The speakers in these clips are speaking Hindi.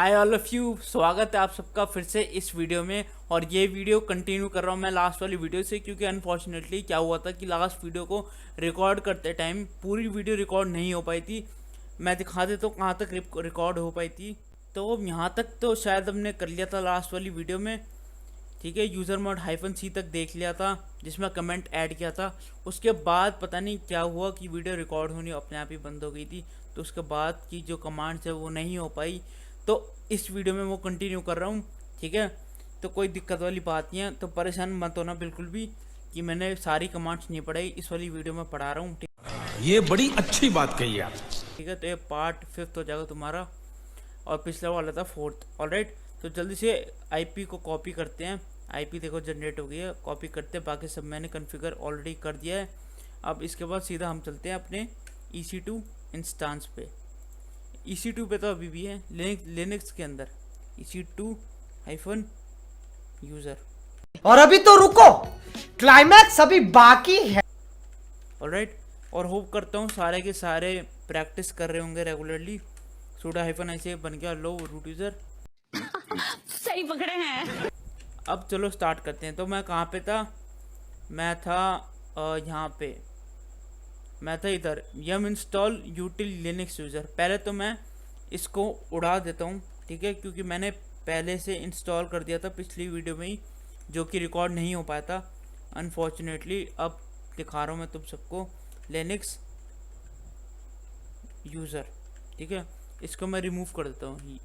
हाय ऑल ऑफ यू, स्वागत है आप सबका फिर से इस वीडियो में। और ये वीडियो कंटिन्यू कर रहा हूँ मैं लास्ट वाली वीडियो से, क्योंकि अनफॉर्चुनेटली क्या हुआ था कि लास्ट वीडियो को रिकॉर्ड करते टाइम पूरी वीडियो रिकॉर्ड नहीं हो पाई थी। मैं दिखा देता हूँ कहाँ तक रिकॉर्ड हो पाई थी। तो यहाँ तक तो शायद हमने कर लिया था लास्ट वाली वीडियो में, ठीक है। यूज़र मोड -c तक देख लिया था, जिसमें कमेंट ऐड किया था। उसके बाद पता नहीं क्या हुआ कि वीडियो रिकॉर्ड होनी अपने आप ही बंद हो गई थी। तो उसके बाद की जो कमांड्स है वो नहीं हो पाई, तो इस वीडियो में वो कंटिन्यू कर रहा हूँ, ठीक है। तो कोई दिक्कत वाली बात नहीं है, तो परेशान मत होना बिल्कुल भी कि मैंने सारी कमांड्स नहीं पढ़ाई, इस वाली वीडियो में पढ़ा रहा हूँ, ये बड़ी अच्छी बात कही आप। ठीक है। तो ये पार्ट 5 हो जाएगा तुम्हारा, और पिछला वाला था 4th। ऑलराइट, तो जल्दी से आईपी को कॉपी करते हैं। आईपी देखो जनरेट हो गई है, कॉपी करते हैं। बाकी सब मैंने कॉन्फ़िगर ऑलरेडी कर दिया है। अब इसके बाद सीधा हम चलते हैं अपने EC2 इंस्टांस पे। EC2 पे तो अभी भी है लिनक्स के अंदर EC2 हाइफन यूज़र। और अभी तो रुको, क्लाइमैक्स अभी बाकी है। ऑलराइट, और होप करता हूँ सारे के सारे प्रैक्टिस कर रहे होंगे रेगुलरली। सूडो हाइफन ऐसे बन गया लो रूट यूज़र। सही पकड़े हैं। अब चलो स्टार्ट करते हैं। तो मैं कहाँ पे था? मैं था यहाँ पे, मैं था इधर यम इंस्टॉल यूटिल लिनक्स यूज़र। पहले तो मैं इसको उड़ा देता हूँ, ठीक है, क्योंकि मैंने पहले से इंस्टॉल कर दिया था पिछली वीडियो में ही, जो कि रिकॉर्ड नहीं हो पाया था अनफॉर्चुनेटली। अब दिखा रहा हूँ मैं तुम सबको लिनक्स यूज़र, ठीक है। इसको मैं रिमूव कर देता हूँ।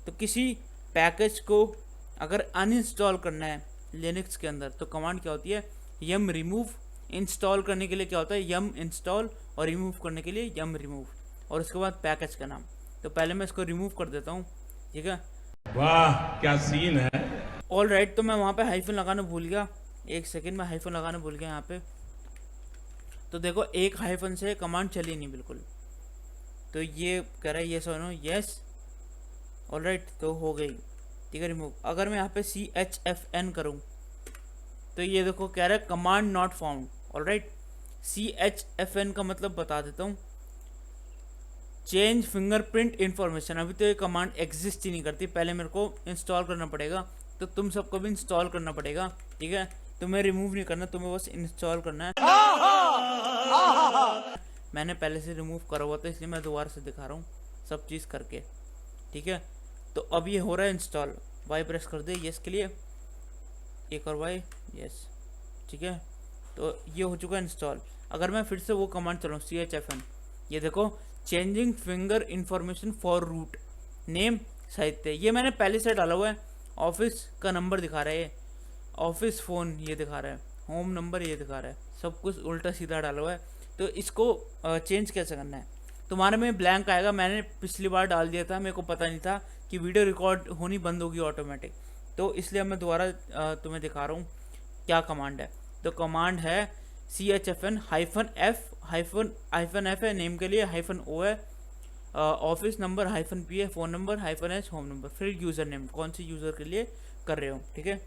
तो किसी पैकेज को अगर अनइंस्टॉल करना है लिनक्स के अंदर तो कमांड क्या होती है? यम रिमूव। इंस्टॉल करने के लिए क्या होता है? यम इंस्टॉल, और रिमूव करने के लिए यम रिमूव, और उसके बाद पैकेज का नाम। तो पहले मैं इसको रिमूव कर देता हूँ, ठीक है। वाह क्या सीन है। ऑल राइट, तो मैं वहाँ पे हाइफन लगाना भूल गया। एक सेकेंड, मैं हाइफन लगाना भूल गया यहाँ पे। तो देखो एक हाइफन से कमांड चली नहीं बिल्कुल। तो ये कह रहा है ये सुनो यस। ऑल राइट, तो हो गई, ठीक है, रिमूव। अगर मैं यहाँ पे CHFN करूँ तो ये देखो कह रहा है command not found. All right, CHFN का मतलब बता देता हूँ, चेंज फिंगरप्रिंट इन्फॉर्मेशन। अभी तो ये कमांड एग्जिस्ट ही नहीं करती, पहले मेरे को इंस्टॉल करना पड़ेगा। तो तुम सबको भी इंस्टॉल करना पड़ेगा, ठीक है। तुम्हें रिमूव नहीं करना, तुम्हें बस इंस्टॉल करना है। मैंने पहले से रिमूव करा हुआ था, इसलिए मैं दोबारा से दिखा रहा हूँ सब चीज़ करके, ठीक है। तो अब ये हो रहा है इंस्टॉल। वाई प्रेस कर दे यस के लिए, एक और वाई, यस, ठीक है। तो ये हो चुका है इंस्टॉल। अगर मैं फिर से वो कमांड चलाऊँ CHFN, ये देखो changing finger information for root name Sahitya, ये मैंने पहले से डाला हुआ है। ऑफिस का नंबर दिखा रहा है, ऑफिस फ़ोन ये दिखा रहा है, होम नंबर ये दिखा रहा है, सब कुछ उल्टा सीधा डाला हुआ है। तो इसको चेंज कैसे करना है? तुम्हारे में ब्लैंक आएगा। मैंने पिछली बार डाल दिया था, मेरे को पता नहीं था कि वीडियो रिकॉर्ड होनी बंद होगी ऑटोमेटिक, तो इसलिए मैं दोबारा तुम्हें दिखा रहा हूँ क्या कमांड है। तो कमांड है CHFN -F है नेम के लिए, -O है ऑफिस नंबर, -P है phone number, -H home number, फिर यूज़र नेम, कौन सी यूज़र के लिए कर रहे हो, ठीक है।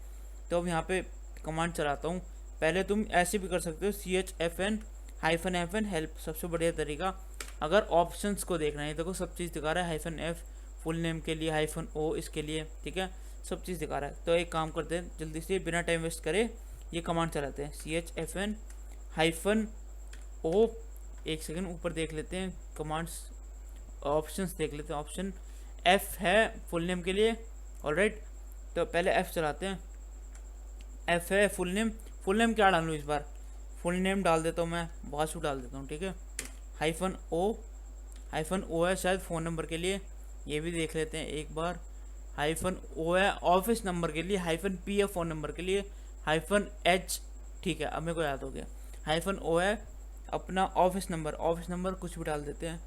तो अब यहाँ पे कमांड चलाता हूँ। पहले तुम ऐसे भी कर सकते हो, CHFN -F हेल्प, सबसे बढ़िया तरीका। अगर ऑप्शंस को देखना है, देखो सब चीज़ दिखा रहा है, -F फुल नेम के लिए, -O इसके लिए, ठीक है, सब चीज़ दिखा रहा है। तो एक काम करते हैं, जल्दी से बिना टाइम वेस्ट करे ये कमांड चलाते हैं, CHFN -O। एक सेकंड ऊपर देख लेते हैं कमांड्स, ऑप्शंस देख लेते हैं। ऑप्शन F है फुल नेम के लिए, ऑलराइट। तो पहले F चलाते हैं। F है फुल नेम। फुल नेम क्या डालूँ इस बार? फुल नेम डाल देता हूँ मैं, वासु डाल देता हूँ, ठीक है। -O है शायद फ़ोन नंबर के लिए, ये भी देख लेते हैं एक बार। -O है ऑफिस नंबर के लिए, -P है फ़ोन नंबर के लिए, -H, ठीक है, अब मेरे को याद हो गया। -O है अपना ऑफिस नंबर कुछ भी डाल देते हैं।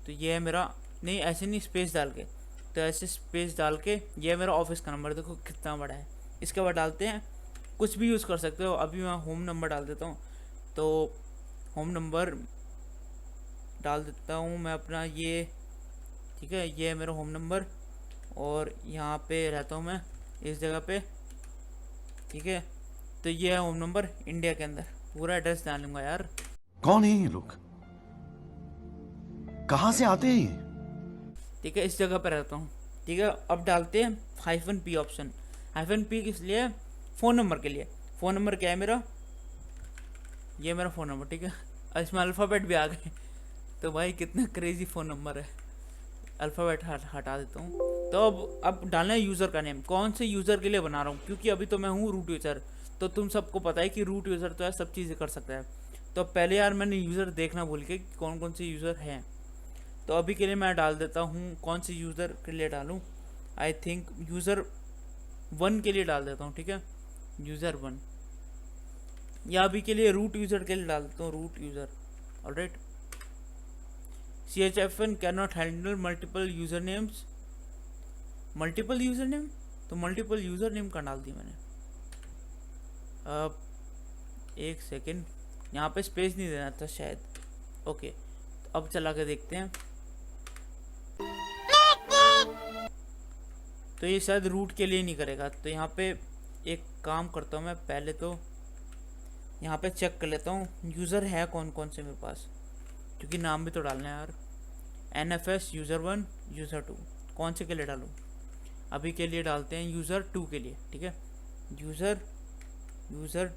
तो ये है मेरा, नहीं ऐसे नहीं, स्पेस डाल के, तो ऐसे स्पेस डाल के ये है मेरा ऑफिस का नंबर, देखो कितना बड़ा है। इसके बाद डालते हैं, कुछ भी यूज़ कर सकते हो। अभी मैं होम नंबर डाल देता हूँ, तो होम नंबर डाल देता हूँ मैं अपना ये, ठीक है। ये है मेरा होम नंबर, और यहाँ पे रहता हूँ मैं इस जगह पे, ठीक है। तो ये है होम नंबर इंडिया के अंदर, पूरा एड्रेस डाल लूँगा यार। कौन है ये लोग, कहाँ से आते हैं ये? ठीक है, इस जगह पे रहता हूँ, ठीक है। अब डालते हैं -p ऑप्शन। -p किस लिए है? फ़ोन नंबर के लिए। फ़ोन नंबर क्या है मेरा? ये मेरा फ़ोन नंबर, ठीक है। और इसमें अल्फ़ाबेट भी आ गए, तो भाई कितना क्रेजी फ़ोन नंबर है। अल्फ़ाबेट हटा देता हूँ। तो अब डालना है यूज़र का नेम। कौन से यूज़र के लिए बना रहा हूँ, क्योंकि अभी तो मैं हूँ रूट यूज़र, तो तुम सबको पता है कि रूट यूज़र तो है सब चीज़ें कर सकता है। तो पहले यार मैंने यूज़र देखना भूल के कौन कौन से यूज़र हैं। तो अभी के लिए मैं डाल देता हूँ, कौन से यूज़र के लिए डालूँ? आई थिंक यूज़र 1 के लिए डाल देता हूँ, ठीक है, यूज़र 1। या अभी के लिए रूट यूज़र के लिए डाल देता हूँ, root user. Alright. CHFN can not handle multiple user names. Multiple user name, तो मल्टीपल यूज़र नेम का डाल दी मैंने। अब एक सेकेंड, यहाँ पे स्पेस नहीं देना था शायद। ओके, तो अब चला के देखते हैं। तो ये शायद रूट के लिए नहीं करेगा। तो यहाँ पे एक काम करता हूँ मैं, पहले तो यहाँ पे चेक कर लेता हूँ यूज़र है कौन कौन से मेरे पास, क्योंकि नाम भी तो डालना है यार। NFS यूज़र 1 यूज़र 2, कौन से के लिए डालूँ? अभी के लिए डालते हैं यूज़र 2 के लिए, ठीक है। यूज़र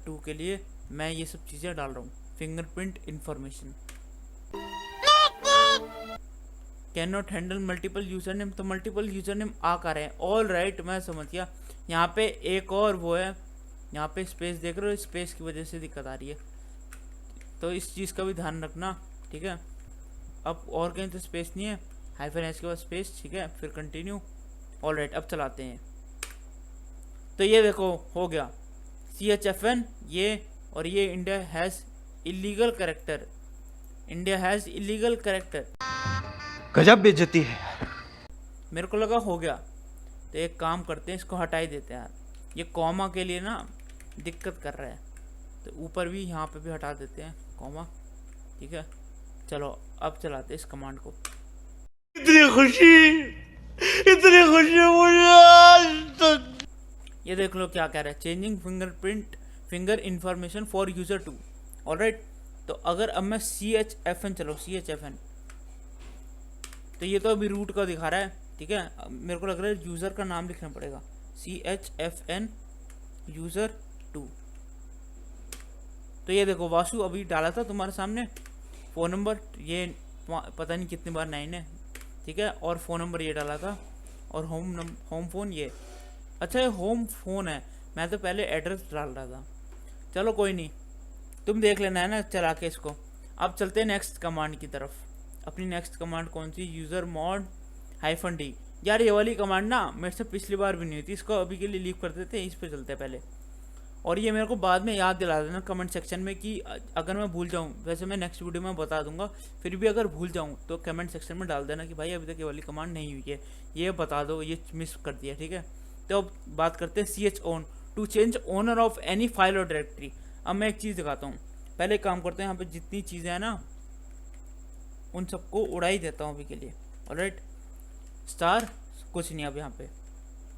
2 के लिए मैं ये सब चीज़ें डाल रहा हूँ। Fingerprint information, can not handle multiple user name, तो मल्टीपल यूज़र नेम आ कर रहे हैं। ऑल राइट, मैं समझ गया। यहाँ पे एक और वो है, यहाँ पे स्पेस देख रहे हो, स्पेस की वजह से दिक्कत आ रही है, तो इस चीज़ का भी ध्यान रखना, ठीक है। अब और कहीं तो स्पेस नहीं है, -s के बाद स्पेस, ठीक है, फिर कंटिन्यू। ऑल राइट, अब चलाते हैं। तो ये देखो हो गया CHFN ये, और ये India has illegal character. India has illegal character. गजब बेइज्जती है। मेरे को लगा हो गया, तो एक काम करते हैं, इसको हटा ही देते हैं यार। ये कॉमा के लिए ना दिक्कत कर रहा है, तो ऊपर भी यहाँ पे भी हटा देते हैं कॉमा, ठीक है। चलो अब चलाते हैं इस कमांड को। इतनी खुशी मुझे आज तक। ये देख लो क्या कह रहा है, changing finger information for user 2। Alright, तो अगर अब मैं CHFN, चलो CHFN, तो ये तो अभी रूट का दिखा रहा है, ठीक है। मेरे को लग रहा है यूज़र का नाम लिखना पड़ेगा, CHFN यूज़र 2। तो ये देखो वासु अभी डाला था तुम्हारे सामने। फ़ोन नंबर ये पता नहीं कितनी बार 9 है, ठीक है, और फ़ोन नंबर ये डाला था, और होम फ़ोन ये। अच्छा ये होम फ़ोन है, मैं तो पहले एड्रेस डाल रहा था। चलो कोई नहीं, तुम देख लेना है ना चला के इसको। अब चलते हैं नेक्स्ट कमांड की तरफ। अपनी नेक्स्ट कमांड कौन सी? User mod -d। यार ये वाली कमांड ना मेरे से पिछली बार भी नहीं हुई थी, इसको अभी के लिए लीव कर देते हैं, इस पे चलते हैं पहले। और ये मेरे को बाद में याद दिला देना कमेंट सेक्शन में कि अगर मैं भूल जाऊँ, वैसे मैं नेक्स्ट वीडियो में बता दूंगा, फिर भी अगर भूल जाऊँ तो कमेंट सेक्शन में डाल देना कि भाई अभी तक ये वाली कमांड नहीं हुई है, ये बता दो, ये मिस कर दिया, ठीक है। तो अब बात करते हैं CHOWN, to change owner of any file और डायरेक्टरी। अब मैं एक चीज़ दिखाता हूँ, पहले काम करते हैं, यहाँ पे जितनी चीज़ें हैं ना उन सबको उड़ा ही देता हूँ अभी के लिए। ऑलराइट, स्टार कुछ नहीं अब यहाँ पे,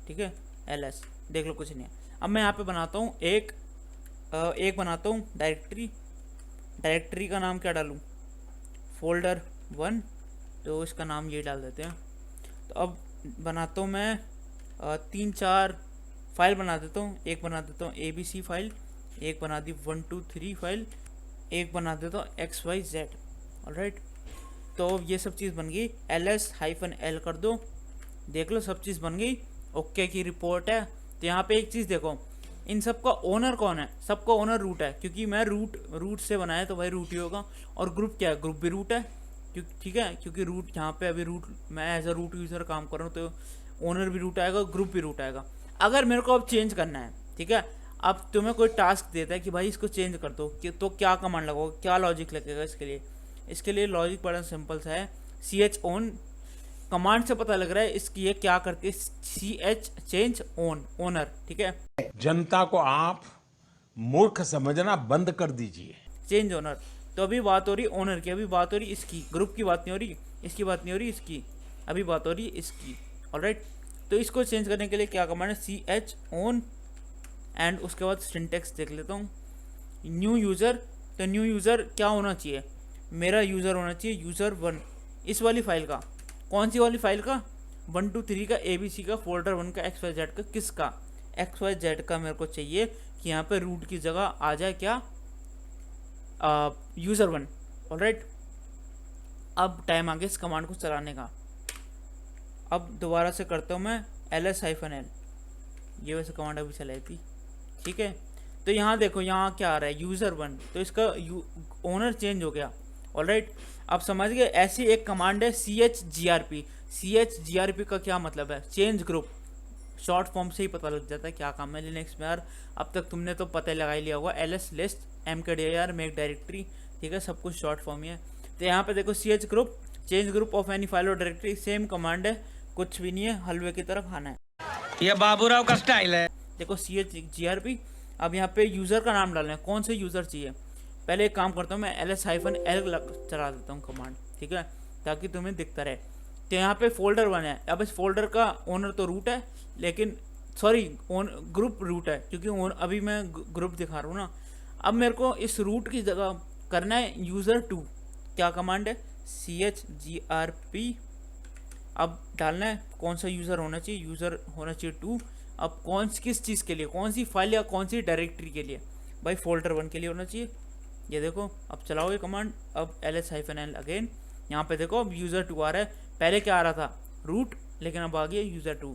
ठीक है, LS देख लो कुछ नहीं है। अब मैं यहाँ पे बनाता हूँ एक बनाता हूँ डायरेक्टरी का नाम क्या डालूँ? फोल्डर 1, तो इसका नाम ये डाल देते हैं। तो अब बनाता हूँ मैं 3-4 फाइल बना देता हूँ। एक बना देता हूँ ABC फाइल, एक बना दी 1 2 3 फाइल, एक बना देता हूँ XYZ। ऑलराइट, तो ये सब चीज़ बन गई। LS-L कर दो, देख लो सब चीज़ बन गई, ओके की रिपोर्ट है। तो यहाँ पे एक चीज़ देखो, इन सब का ओनर कौन है? सबका ओनर रूट है, क्योंकि मैं रूट से बनाया तो भाई रूट ही होगा। और ग्रुप क्या है? ग्रुप भी रूट है, ठीक है, क्योंकि रूट यहाँ पे अभी रूट मैं एज अ रूट यूज़र काम कर रहा हूँ, तो ओनर भी रूट आएगा, ग्रुप भी रूट आएगा। अगर मेरे को अब चेंज करना है, ठीक है, अब तुम्हें कोई टास्क देता है कि भाई इसको चेंज कर दो, तो क्या कमांड लगोगे, क्या लॉजिक लगेगा इसके लिए लॉजिक बड़ा सिंपल सा है। CHOWN कमांड से पता लग रहा है इसकी ये क्या करती है, CH चेंज ओनर, ठीक है। जनता को आप मूर्ख समझना बंद कर दीजिए। चेंज ओनर, तो अभी बात हो रही ओनर की, अभी बात हो रही इसकी, ग्रुप की बात नहीं हो रही, इसकी बात नहीं हो रही, इसकी अभी बात हो रही इसकी। ऑलराइट, तो इसको चेंज करने के लिए क्या कमांड है? CHOWN एंड उसके बाद सिंटेक्स देख लेता हूँ, न्यू यूज़र। तो न्यू यूज़र क्या होना चाहिए? मेरा यूज़र होना चाहिए यूज़र 1, इस वाली फाइल का। कौन सी वाली फाइल का? 123 का ABC का फोल्डर 1 का XYZ का किसका, XYZ का मेरे को चाहिए कि यहाँ पे रूट की जगह आ जाए क्या, यूज़र 1। ऑलराइट, अब टाइम आ गया इस कमांड को चलाने का। अब दोबारा से करता हूँ मैं ls-l, ये वैसे कमांड अभी चलाई थी, ठीक है। तो यहाँ देखो यहाँ क्या आ रहा है, यूज़र 1, तो इसका ओनर चेंज हो गया। ऑलराइट, अब समझ गए। ऐसी एक कमांड है chgrp। chgrp का क्या मतलब है, चेंज ग्रुप। शॉर्ट फॉर्म से ही पता लग जाता है क्या काम है लिनक्स में यार, अब तक तुमने तो पता लगा ही लिया होगा, ls list mkdir make directory, ठीक है, सब कुछ शॉर्ट फॉर्म ही है। तो यहाँ पे देखो ch group, change group of any file और डायरेक्टरी, सेम कमांड है, कुछ भी नहीं है, हलवे की तरह खाना है। ये बाबूराव का स्टाइल है। देखो chgrp। अब यहाँ पे यूज़र का नाम डालना है, कौन से यूज़र चाहिए। पहले एक काम करता हूँ मैं ls-l चला देता हूँ कमांड, ठीक है, ताकि तुम्हें दिखता रहे। तो यहाँ पे फोल्डर 1 है, अब इस फोल्डर का ओनर तो रूट है, लेकिन सॉरी ग्रुप रूट है, क्योंकि अभी मैं ग्रुप दिखा रहा हूँ ना। अब मेरे को इस रूट की जगह करना है यूज़र 2। क्या कमांड है, chgrp। अब डालना है कौन सा यूज़र होना चाहिए, यूज़र होना चाहिए 2। अब किस चीज़ के लिए, कौन सी फाइल या कौन सी डायरेक्टरी के लिए, भाई फोल्डर 1 के लिए होना चाहिए। ये देखो अब चलाओ ये कमांड, अब ls-l अगेन, यहाँ पे देखो अब यूज़र 2 आ रहा है, पहले क्या आ रहा था, रूट, लेकिन अब आ गया यूज़र 2।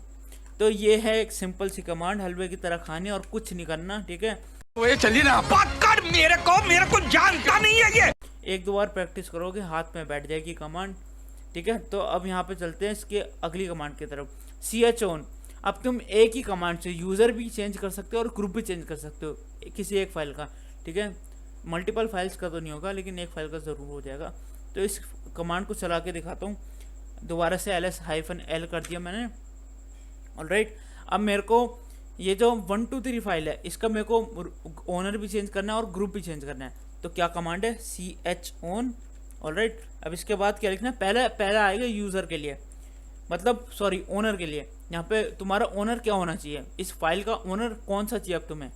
तो ये है एक सिंपल सी कमांड, हलवे की तरह खानी और कुछ नहीं करना, ठीक है। चलिए ना, बात कर, मेरे को जानता नहीं है ये। एक दो बार प्रैक्टिस करोगे हाथ में बैठ जाएगी कमांड, ठीक है। तो अब यहाँ पे चलते हैं इसके अगली कमांड की तरफ, chown। अब तुम एक ही कमांड से यूज़र भी चेंज कर सकते हो और ग्रुप भी चेंज कर सकते हो किसी एक फाइल का, ठीक है। मल्टीपल फाइल्स का तो नहीं होगा, लेकिन एक फाइल का ज़रूर हो जाएगा। तो इस कमांड को चला के दिखाता हूँ। दोबारा से ls-l कर दिया मैंने। ऑलराइट, अब मेरे को ये जो 123 फाइल है, इसका मेरे को ओनर भी चेंज करना है और ग्रुप भी चेंज करना है। तो क्या कमांड है, chown। ऑलराइट, अब इसके बाद क्या लिखना है, पहला आएगा यूज़र के लिए, मतलब सॉरी ओनर के लिए। यहाँ पे तुम्हारा ओनर क्या होना चाहिए, इस फाइल का ओनर कौन सा चाहिए। अब तुम्हें,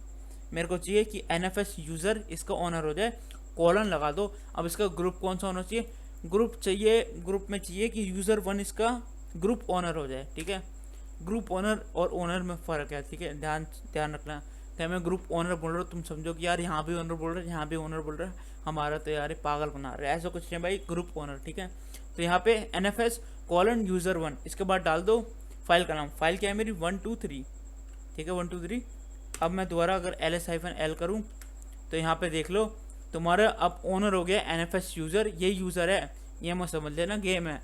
मेरे को चाहिए कि nfs यूज़र इसका ओनर हो जाए, कॉलन लगा दो। अब इसका ग्रुप कौन सा होना चाहिए, ग्रुप चाहिए, ग्रुप में चाहिए कि यूज़र 1 इसका ग्रुप ओनर हो जाए, ठीक है। ग्रुप ओनर और ओनर में फ़र्क है, ठीक है, ध्यान रखना। क्या मैं ग्रुप ओनर बोल रहा हूँ, तुम समझो कि यार यहाँ भी ओनर बोल रहे हैं, यहाँ भी ओनर बोल रहे हैं, हमारा तो यार पागल बना रहे हैं, ऐसा कुछ नहीं भाई, ग्रुप ओनर, ठीक है। तो यहाँ पे nfs यूज़र 1, इसके बाद डाल दो फाइल का नाम। फाइल क्या है मेरी, 123, ठीक है, 123। अब मैं दोबारा अगर ls-l करूँ तो यहाँ पे देख लो तुम्हारा अब ओनर हो गया nfs यूज़र। ये यूज़र है, ये मत समझ लेना गेम है,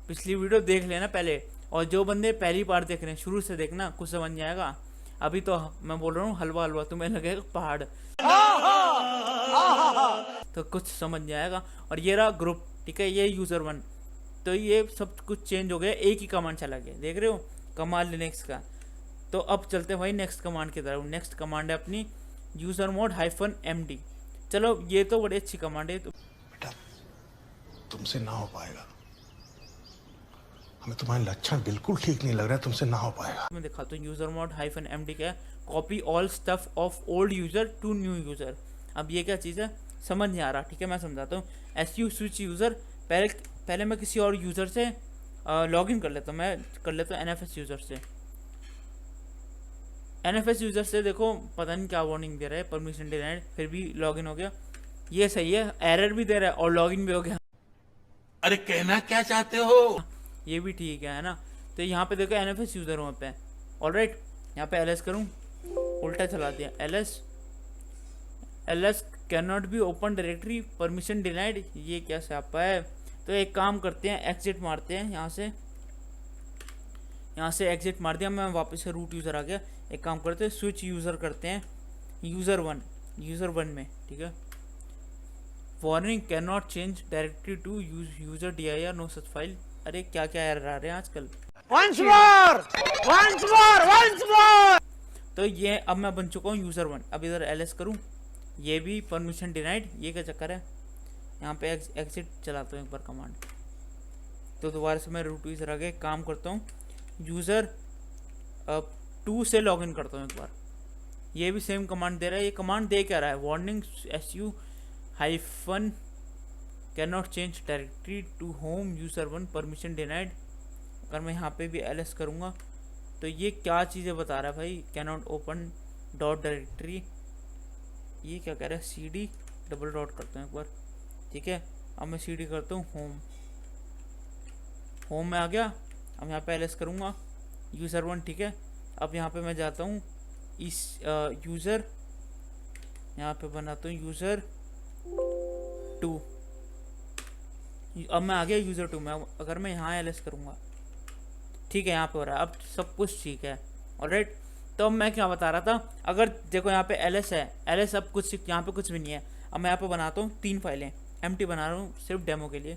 पिछली वीडियो देख लेना पहले। और जो बंदे पहली बार देख रहे हैं, शुरू से देखना, कुछ समझ नहीं आएगा। अभी तो मैं बोल रहा हूँ हलवा हलवा, तुम्हें लगेगा पहाड़, तो कुछ समझ नहीं आएगा। और ये रहा ग्रुप, ठीक है, ये यूज़र 1। तो ये सब कुछ चेंज हो गया, एक ही कमांड चला गया, देख रहे हो, कमाल लिनक्स का। तो अब चलते हैं भाई नेक्स्ट कमांड की तरफ। नेक्स्ट कमांड है अपनी usermod -md। चलो ये तो बड़ी अच्छी कमांड है। तो बेटा तुमसे ना हो पाएगा, हमें तुम्हारे लक्षण बिल्कुल ठीक नहीं लग रहा है, तुमसे ना हो पाएगा। मैं दिखाता हूँ usermod -md क्या है, copy all stuff of old user to new user. अब ये क्या चीज़ है समझ नहीं आ रहा, ठीक है, मैं समझाता हूँ। su स्विच यूज़र, पहले मैं किसी और यूज़र से लॉगिन कर लेता हूँ, मैं कर लेता हूँ nfs यूज़र से। nfs यूज़र से देखो पता नहीं क्या वार्निंग दे रहा है, परमिशन डिनाइड, फिर भी लॉगिन हो गया, ये सही है। एरर भी दे रहा है और लॉगिन भी हो गया, अरे कहना क्या चाहते हो, ये भी ठीक है ना। तो यहाँ पे देखो nfs यूज़र वहाँ पे, ऑलराइट। यहाँ पे ls करूँ, उल्टा चला दिया, ls can not be open directory, permission denied, ये क्या स्यापा है। तो एक काम करते हैं, एग्जिट मारते हैं यहाँ से एग्जिट मार दिया, मैं वापस से रूट यूज़र आ गया। एक काम करते हैं, स्विच यूज़र करते हैं यूज़र 1 में, ठीक है। Warning can not change directory to user dir no such file. अरे क्या क्या एरर आ रहे हैं आजकल। once more। तो ये अब मैं बन चुका हूँ यूज़र 1। अब इधर ls करूँ, ये भी परमिशन डिनाइड, ये क्या चक्कर है। यहाँ पे एग्जिट चलाता हूँ एक बार कमांड, तो दोबारा से मैं रूट यूज़र आ गया। काम करता हूँ यूज़र 2 से लॉगिन करता हूँ एक बार, ये भी सेम कमांड दे रहा है। ये कमांड दे क्या रहा है, warning su can not change directory to home user 1 permission denied अगर मैं यहाँ पे भी ls करूँगा तो ये क्या चीज़ें बता रहा है भाई, कैनॉट ओपन डॉट डायरेक्टरी, ये क्या कह रहा है, cd डबल डॉट करता हूँ एक बार, ठीक है। अब मैं cd करता हूँ होम में आ गया। अब यहाँ पे ls करूँगा user1, ठीक है। अब यहाँ पे मैं जाता हूँ इस यूज़र, यहाँ पे बनाता हूँ user2। अब मैं आ गया user2 में। अगर मैं यहाँ ls करूँगा, ठीक है, यहाँ पे हो रहा है, अब सब कुछ ठीक है, ऑलराइट। तो अब मैं क्या बता रहा था, अगर देखो यहाँ पे ls है, ls अब कुछ यहाँ पे कुछ भी नहीं है। अब मैं यहाँ पे बनाता हूँ 3 फाइलें, एम्प्टी बना रहा हूँ सिर्फ डेमो के लिए,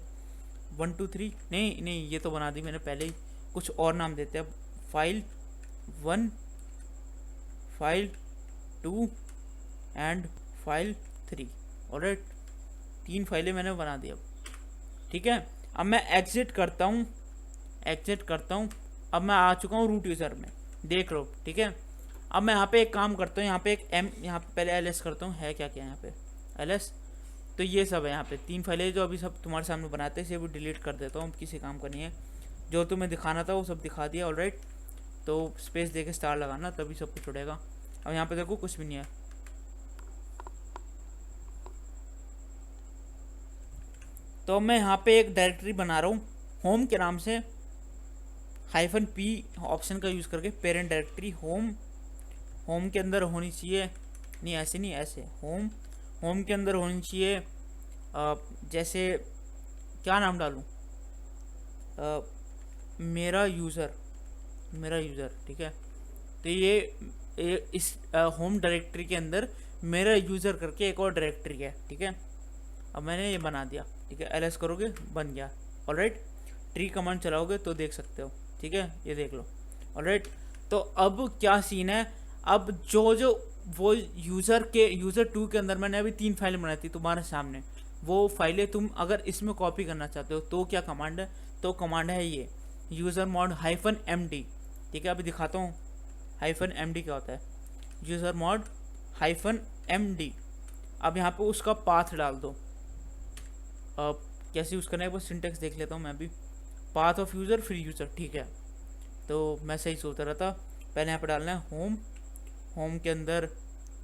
1 2 3, नहीं ये तो बना दी मैंने पहले ही, कुछ और नाम देते हैं अब, file 1, file 2 and file 3, alright. 3 फाइलें मैंने बना दी अब, ठीक है। अब मैं एग्जिट करता हूँ, अब मैं आ चुका हूँ रूट यूज़र में, देख लो, ठीक है। अब मैं यहाँ पे एक काम करता हूँ, यहाँ पे एक यहाँ पे पहले ls करता हूँ, है क्या क्या यहाँ पे ls, तो ये सब है यहाँ पे 3 फाइलें जो अभी सब तुम्हारे सामने बनाते हैं, इसे भी डिलीट कर देता हूँ, किसी काम का नहीं है। जो तुम्हें दिखाना था वो सब दिखा दिया, ऑलराइट। तो स्पेस दे के स्टार लगाना, तभी सब कुछ उड़ेगा। अब यहाँ पे देखो कुछ भी नहीं है, तो मैं यहाँ पे एक डायरेक्टरी बना रहा हूँ होम के नाम से, -p ऑप्शन का यूज़ करके पेरेंट डायरेक्टरी होम के अंदर होनी चाहिए, नहीं ऐसे नहीं, ऐसे होम के अंदर होनी चाहिए। जैसे क्या नाम डालूँ, मेरा यूज़र, ठीक है। तो ये इस होम डायरेक्टरी के अंदर मेरा यूज़र करके एक और डायरेक्टरी है, ठीक है। अब मैंने ये बना दिया, ठीक है। ls करोगे बन गया, ऑलराइट। ट्री कमांड चलाओगे तो देख सकते हो, ठीक है, ये देख लो, ऑलराइट। तो अब क्या सीन है, अब जो वो यूज़र 2 के अंदर मैंने अभी 3 फाइलें बनाई थी तुम्हारे सामने, वो फाइलें तुम अगर इसमें कॉपी करना चाहते हो तो क्या कमांड है, तो कमांड है ये usermod -md, ठीक है। अभी दिखाता हूँ -md क्या होता है, usermod -md। अब यहाँ पे उसका पाथ डाल दो, अब कैसे यूज़ करना है, बस सिंटेक्स देख लेता हूँ मैं भी, पाथ ऑफ यूज़र फिर यूज़र, ठीक है। तो मैं सही सोच रहा था, पहले यहाँ पे डालना है होम के अंदर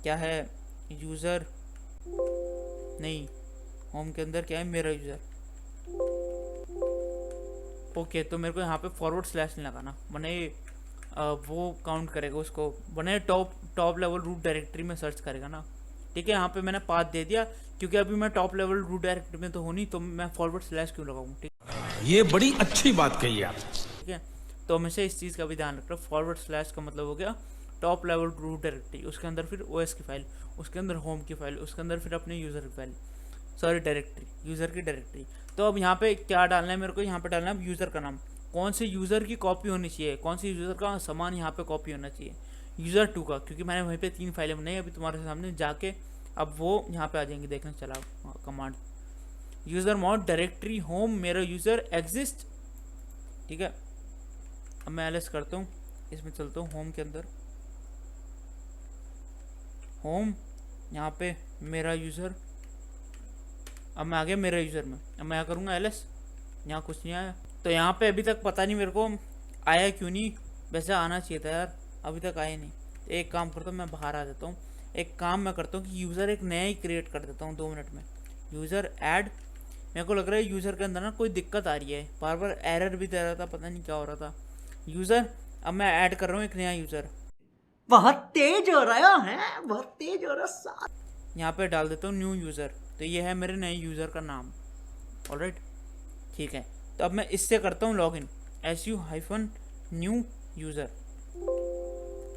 क्या है, यूज़र नहीं, होम के अंदर क्या है, मेरा यूज़र, ओके। तो मेरे को यहाँ पे फॉरवर्ड स्लैश नहीं लगाना, मैंने वो काउंट करेगा उसको, बने टॉप लेवल रूट डायरेक्टरी में सर्च करेगा ना, ठीक है। यहाँ पे मैंने पाथ दे दिया, क्योंकि अभी मैं टॉप लेवल रूट डायरेक्टरी में तो हूँ नहीं, तो मैं फॉरवर्ड स्लैश क्यों लगाऊँ, ठीक, ये बड़ी अच्छी बात कही आप। ठीक है। तो हमेशा इस चीज़ का भी ध्यान रखना, फॉरवर्ड स्लैश का मतलब हो गया टॉप लेवल रूट डायरेक्टरी, उसके अंदर फिर ओएस की फाइल, उसके अंदर होम की फाइल, उसके अंदर फिर अपने यूज़र की फाइल, सॉरी डायरेक्टरी, यूज़र की डायरेक्टरी। तो अब यहाँ पे क्या डालना है मेरे को, यहाँ पे डालना है यूज़र का नाम, कौन से यूज़र की कॉपी होनी चाहिए, कौन से यूज़र का सामान यहाँ पे कॉपी होना चाहिए, user2 का, क्योंकि मैंने वहीं पे 3 फाइलें बनाई अभी तुम्हारे सामने जाके, अब वो यहाँ पे आ जाएंगे, देखना चला कमांड usermod डायरेक्टरी होम मेरा यूज़र एग्जिस्ट, ठीक है। अब मैं ls करता हूँ, इसमें चलता हूँ होम के अंदर, होम यहाँ पे मेरा यूज़र, अब मैं आ गया मेरा यूज़र में। अब मैं क्या करूँगा ls, यहाँ कुछ नहीं आया, तो यहाँ पे अभी तक पता नहीं मेरे को आया क्यों नहीं, वैसे आना चाहिए था यार, अभी तक आया नहीं। तो एक काम करता हूँ, मैं बाहर आ जाता हूँ, एक काम मैं करता हूँ कि यूज़र एक नया ही क्रिएट कर देता हूँ 2 मिनट में, यूज़र ऐड। मेरे को लग रहा है यूज़र के अंदर ना कोई दिक्कत आ रही है, बार बार एरर भी दे रहा था, पता नहीं क्या हो रहा था। यूज़र, अब मैं ऐड कर रहा हूँ एक नया यूज़र, बहुत तेज हो रहा है, बहुत तेज हो रहा है। यहाँ पे डाल देता हूँ न्यू यूज़र, तो ये है मेरे नए यूज़र का नाम, ऑलराइट, ठीक है। तो अब मैं इससे करता हूँ लॉगिन, su-new यूज़र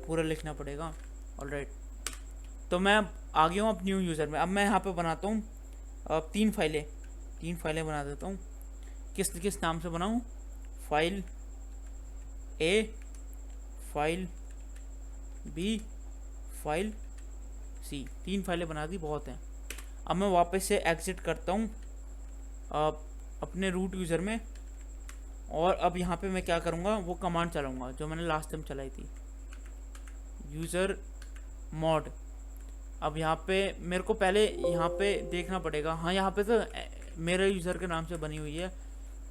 पूरा लिखना पड़ेगा, ऑलराइट। तो मैं आ गया हूँ अब न्यू यूज़र में। अब मैं यहाँ पे बनाता हूँ अब 3 फाइलें बना देता हूँ। किस नाम से बनाऊँ, file A, file B, file C, 3 फाइलें बना दी, बहुत हैं। अब मैं वापस से एग्जिट करता हूँ अपने रूट यूज़र में, और अब यहाँ पे मैं क्या करूँगा, वो कमांड चलाऊँगा जो मैंने लास्ट टाइम चलाई थी, यूज़र मॉड। अब यहाँ पे मेरे को पहले यहाँ पे देखना पड़ेगा, हाँ यहाँ पे तो मेरे यूज़र के नाम से बनी हुई है।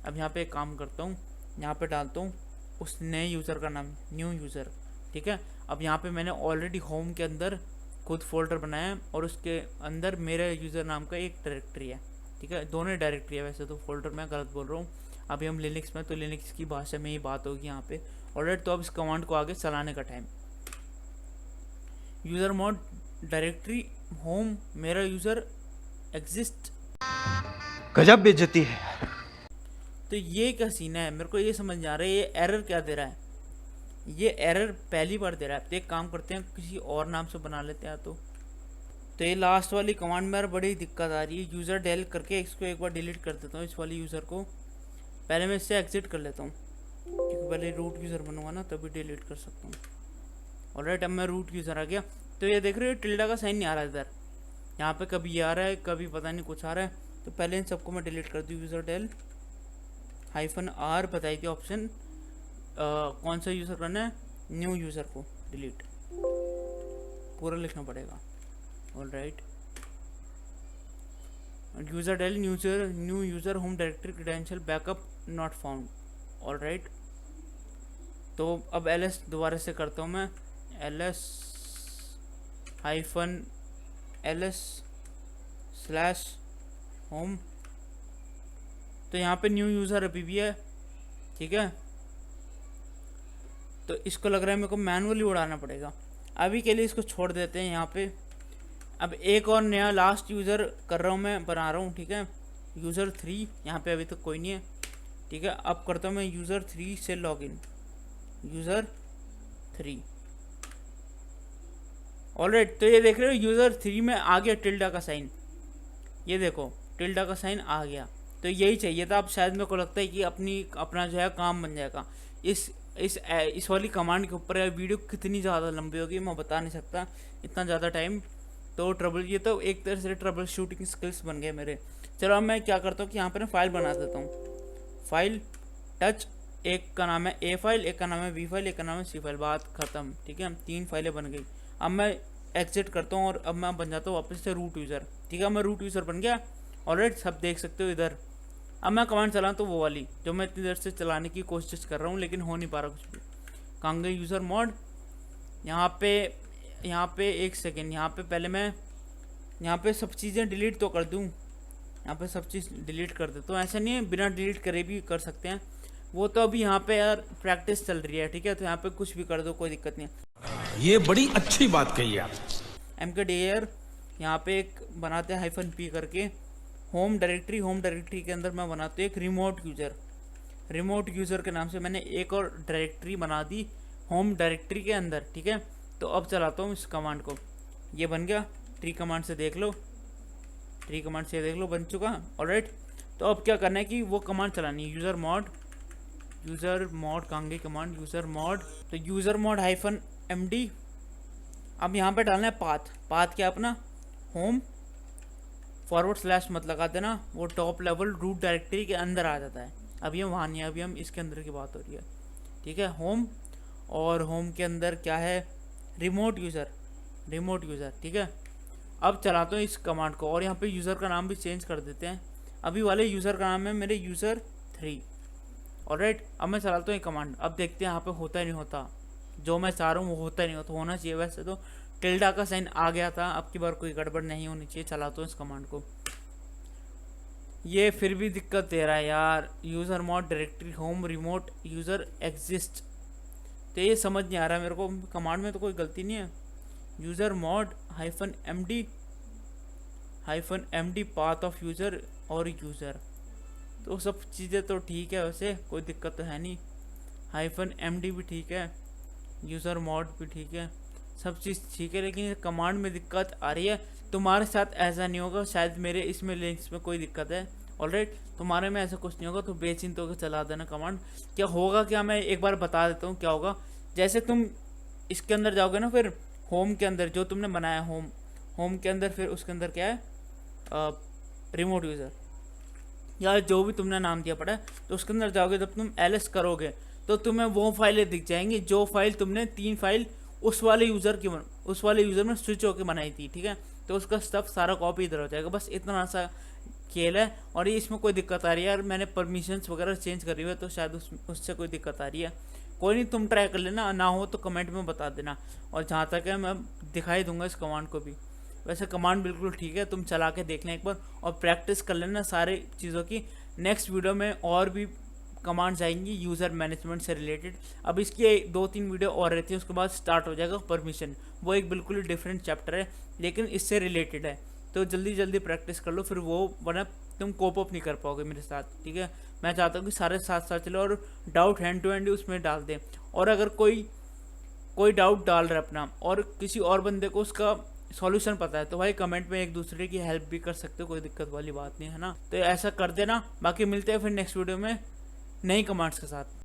अब यहाँ पे एक काम करता हूँ, यहाँ पे डालता हूँ उस नए यूज़र का नाम, न्यू यूज़र, ठीक है। अब यहाँ पे मैंने ऑलरेडी होम के अंदर खुद फोल्डर बनाया है और उसके अंदर मेरे यूज़र नाम का एक डायरेक्टरी है, ठीक है। दोनों डायरेक्टरी है वैसे तो, फोल्डर मैं गलत बोल रहा हूँ। अभी हम लिनक्स में, तो लिनक्स की भाषा में ही बात होगी यहाँ पे। ऑलरेडी तो अब इस कमांड को आगे चलाने का time. User mode directory home, मेरा यूज़र एग्जिस्ट। गजब बेइज्जती है। तो ये क्या सीन है, मेरे को ये समझ नहीं आ रहा है ये एरर क्या दे रहा है। ये एरर पहली बार दे रहा है। तो एक काम करते हैं, किसी और नाम से बना लेते हैं। तो ये लास्ट वाली कमांड में यार बड़ी दिक्कत आ रही है। यूज़र डेल करके इसको एक बार डिलीट कर देता हूँ, इस वाली यूज़र को। पहले मैं इससे एग्जिट कर लेता हूँ, क्योंकि पहले रूट यूज़र बनूंगा ना तभी डिलीट कर सकता हूँ। ऑलराइट, अब मैं रूट यूज़र आ गया। तो ये देख रहे हो टिल्डा का साइन नहीं आ रहा इधर, यहाँ पे कभी ये आ रहा है, कभी पता नहीं कुछ आ रहा है। तो पहले इन सबको मैं डिलीट कर दूँ। यूज़र डेल -r बताई थी ऑप्शन, कौन सा यूज़र करना है, न्यू यूज़र को डिलीट पूरा लिखना पड़ेगा। Alright, user del new user home directory credential backup not found. Alright, तो अब ls दोबारा से करता हूँ मैं, ls/home। तो यहाँ पे न्यू यूज़र अभी भी है, ठीक है। तो इसको लग रहा है मेरे को मैनुअली उड़ाना पड़ेगा। अभी के लिए इसको छोड़ देते हैं यहाँ पे। अब एक और नया लास्ट यूज़र कर रहा हूँ मैं, बना रहा हूँ, ठीक है। यूज़र 3, यहाँ पे अभी तक कोई नहीं है, ठीक है। अब करता हूँ मैं यूज़र 3 से लॉगिन, यूज़र 3। ऑलराइट, तो ये देख रहे हो यूज़र 3 में आ गया टिल्डा का साइन, ये देखो टिल्डा का साइन आ गया। तो यही चाहिए था। अब शायद मेरे को लगता है कि अपना जो है काम बन जाएगा। इस वाली कमांड के ऊपर वीडियो कितनी ज़्यादा लंबी होगी मैं बता नहीं सकता, इतना ज़्यादा टाइम। तो ये तो एक तरह से ट्रबल शूटिंग स्किल्स बन गए मेरे। चलो अब मैं क्या करता हूँ कि यहाँ पर ना फाइल बना देता हूँ। फाइल टच, एक का नाम है ए फाइल, एक का नाम है बी फाइल, एक का नाम है सी फाइल, बात ख़त्म, ठीक है। 3 फाइलें बन गई। अब मैं एग्जिट करता हूँ और अब मैं बन जाता हूँ वापस से रूट यूज़र, ठीक है। मैं रूट यूज़र बन गया। ऑलराइट, सब देख सकते हो इधर। अब मैं कमांड चलाऊँ तो वो वाली जो मैं इतनी देर से चलाने की कोशिश कर रहा हूँ, लेकिन हो नहीं पा रहा कुछ भी। कांगे यूज़र मोड, यहाँ पे एक सेकेंड, यहाँ पे पहले मैं यहाँ पे सब चीज़ें डिलीट तो कर दूँ, यहाँ पे सब चीज़ डिलीट कर देता हूँ। ऐसा नहीं है, बिना डिलीट करे भी कर सकते हैं, वो तो अभी यहाँ पे यार प्रैक्टिस चल रही है, ठीक है। तो यहाँ पे कुछ भी कर दो, कोई दिक्कत नहीं है। ये बड़ी अच्छी बात कही आप। mkdir यहाँ पे एक बनाते हैं -p करके होम डायरेक्टरी के अंदर मैं बनाते एक रिमोट यूज़र के नाम से मैंने एक और डायरेक्टरी बना दी होम डायरेक्टरी के अंदर, ठीक है। तो अब चलाता हूँ इस कमांड को, ये बन गया। ट्री कमांड से देख लो, बन चुका। ऑलराइट, तो अब क्या करना है कि वो कमांड चलानी है, यूज़र मोड कांगे कमांड, यूज़र मोड। तो यूज़र मोड -md। अब यहाँ पे डालना है पाथ क्या अपना होम / मत लगा देना, वो टॉप लेवल रूट डायरेक्टरी के अंदर आ जाता है। अभी हम वहाँ नहीं है, अभी हम इसके अंदर की बात हो रही है, ठीक है। होम, और होम के अंदर क्या है, रिमोट यूज़र, ठीक है। अब चलाता हूँ इस कमांड को और यहाँ पे यूज़र का नाम भी चेंज कर देते हैं। अभी वाले यूज़र का नाम है मेरे यूज़र 3। ऑलराइट, अब मैं चलाता हूँ ये कमांड। अब देखते हैं यहाँ पे होता ही नहीं होता, जो मैं चाह रहा हूँ वो होता ही नहीं होता। होना चाहिए वैसे तो, टिल्डा का साइन आ गया था, अब की बार कोई गड़बड़ नहीं होनी चाहिए। चलाता हूँ इस कमांड को, ये फिर भी दिक्कत दे रहा है यार। User mode directory home remote user exist, तो ये समझ नहीं आ रहा मेरे को। कमांड में तो कोई गलती नहीं है। User mode -md path of user और यूज़र, तो सब चीज़ें तो ठीक है वैसे, कोई दिक्कत तो है नहीं। -md भी ठीक है, यूज़र मोड भी ठीक है, सब चीज़ ठीक है। लेकिन कमांड में दिक्कत आ रही है। तुम्हारे साथ ऐसा नहीं होगा शायद, मेरे इसमें लिंक्स में कोई दिक्कत है। ऑलराइट, तुम्हारे में ऐसा कुछ नहीं होगा, तो बेचिंत होकर चला देना कमांड। क्या होगा, क्या मैं एक बार बता देता हूँ क्या होगा। जैसे तुम इसके अंदर जाओगे ना, फिर होम के अंदर जो तुमने बनाया होम के अंदर, फिर उसके अंदर क्या है रिमोट यूज़र या जो भी तुमने नाम दिया पड़ा है, तो उसके अंदर जाओगे जब तुम ls करोगे तो तुम्हें वो फाइलें दिख जाएंगी जो फाइल तुमने 3 फाइल उस वाले यूज़र में स्विच होकर बनाई थी, ठीक है। तो उसका स्टफ सारा कॉपी इधर हो जाएगा। बस इतना सा खेल है। और ये इसमें कोई दिक्कत आ रही है यार, मैंने परमिशंस वगैरह चेंज करी हुई है, तो शायद उससे कोई दिक्कत आ रही है। कोई नहीं, तुम ट्राई कर लेना, ना हो तो कमेंट में बता देना। और जहाँ तक है मैं दिखाई दूंगा इस कमांड को भी। वैसे कमांड बिल्कुल ठीक है, तुम चला के देख लें एक बार और प्रैक्टिस कर लेना सारी चीज़ों की। नेक्स्ट वीडियो में और भी कमांड्स आएंगी यूज़र मैनेजमेंट से रिलेटेड। अब इसकी 2-3 वीडियो और रहती है, उसके बाद स्टार्ट हो जाएगा परमिशन। वो एक बिल्कुल ही डिफरेंट चैप्टर है लेकिन इससे रिलेटेड है, तो जल्दी जल्दी प्रैक्टिस कर लो, फिर वो वरना तुम कोप अप नहीं कर पाओगे मेरे साथ, ठीक है। मैं चाहता हूँ कि सारे साथ साथ चलो और डाउट हैंड टू हैंड उसमें डाल दें। और अगर कोई डाउट डाल रहा है अपना और किसी और बंदे को उसका सॉल्यूशन पता है, तो भाई कमेंट में एक दूसरे की हेल्प भी कर सकते हो, कोई दिक्कत वाली बात नहीं है ना। तो ऐसा कर देना। बाकी मिलते हैं फिर नेक्स्ट वीडियो में नई कमांड्स के साथ।